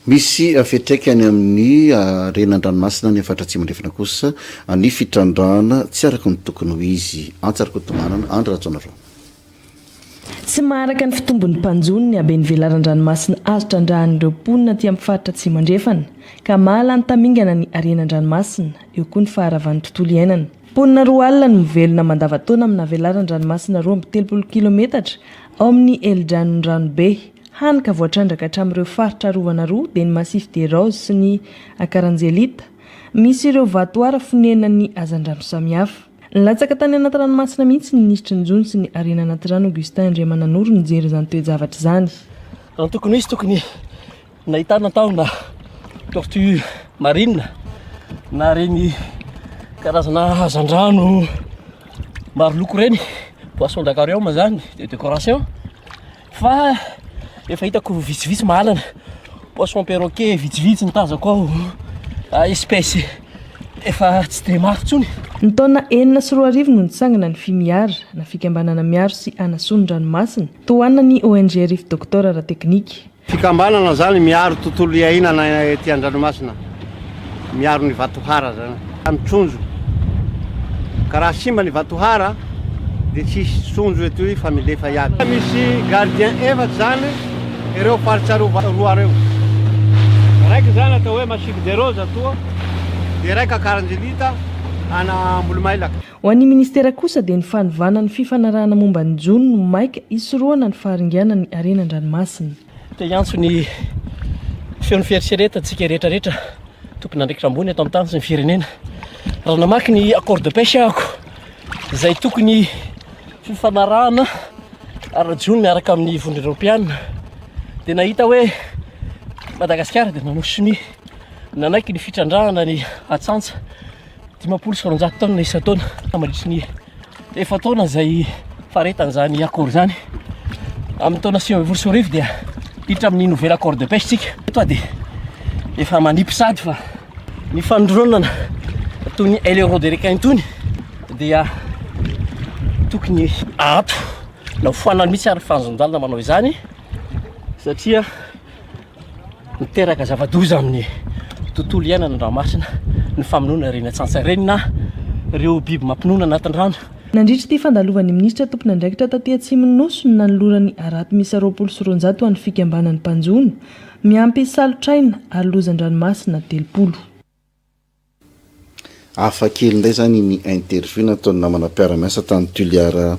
misy fetraikany amin'ny Ranomasina ny afatratsiman-drefana kosa ny fitrandrana tsy araka ny tokony ho izy antsaraka tomanana andro ratsoanareo tsy maharaka ny fitombon'ny mpanjony ny aben'ny velaran-dranomasina azo trandrahan'ireo mponina aty amin'ny faritra Tsimandrefana ka mahalany tamingana ny Harenan-dranomasina eo koa ny faharavan'ny tontolo iainana. Mponina roa alina no mivelona mandavataona amina velaran-dranomasina 30 kilometatra ao amin'ny Eldrano Ranobe hanika voatrandraka hatramin'ireo faritra rovana roa dia ny Massif des Roses sy ny Akaranjelita misy ireo vatoara fonena ny hazandrano samihafa. Nilatsaka tany anaty ranomasina mihitsy ny ministry ny Jony sy ny Harena anaty Jono Augustin Andriamananoro nijery izany toe-javatra izany. Raha tokony izy tokony nahitana tao na tortue marine na reny karazana hazandrano maro loko reny poisson d'aquarium zany de décoration fa efa hitako vitsivitsy mahalana poisson perroquet vitsivitsy nitazako ao espèce efa tsy de maro tsony. Ny taona 4 no nitsangana ny fimiara na fikambanana miaro sy anasony ranomasina toana ny ONG Reef Doctor ra teknika. Fikambanana zany miaro tontolo iainana ety an-dranomasina, miaro ny vatohara zany amitsonjo karaha simba ny vatohara dia tsisy sonjo eto fa milefa iaby. Misy gardien efatsy zany ireo faritra roa reo, raiky zany atao hoe Massif des Roses atoa dia raiky Akaranjelita ana Ambolomailaka. Ho an'ny ministera kosa dia ny fanovana ny fifanarahana momba ny Jony no maika isoroana ny faharingana ny Harenan-dranomasina. Te hiantso ny feon'ny fieritreretantsika rehetrarehetra tokony andraikitra ambony eto amin'ny tany sy ny firenena raha namaky ny accord de pêche ako izay tokony fifanarahana ara-Jony miaraka amin'ny vondro européenne dia nahita hoe Madagasikara dia nanao simi nanaiky ny fitrandrahana ny atsantsa 50 taona isa-taona mandritry ny efa taona izay faretan'izany accord zany amin'ny taona 2020 dia hiditra amin'ny nouvel accord de pêche tsika eto dia efa manipy sady fa ny fanondronana toy ny euro de requin tony dia tokony ato na foanany mihitsy ary fanjonjalina manao izany satria miteraka zava-doza amin'ny tontolo iainana an-dranomasina ny famonoana reny atsantsa reny na ireo biby mampinoana anatin'ny rano. Nandritra ity fandalovan'ny ministra tompony andraikitra taty Atsimon'ny Nosy no nanolorany araty misy 29 ho an'ny fikambanan'ny mpanjono miampy salotraina ary lozan-dranomasina 30. Hafa kely indray zany ny interview nataon'ny namana mpiara-miasa tamin'ny Toliara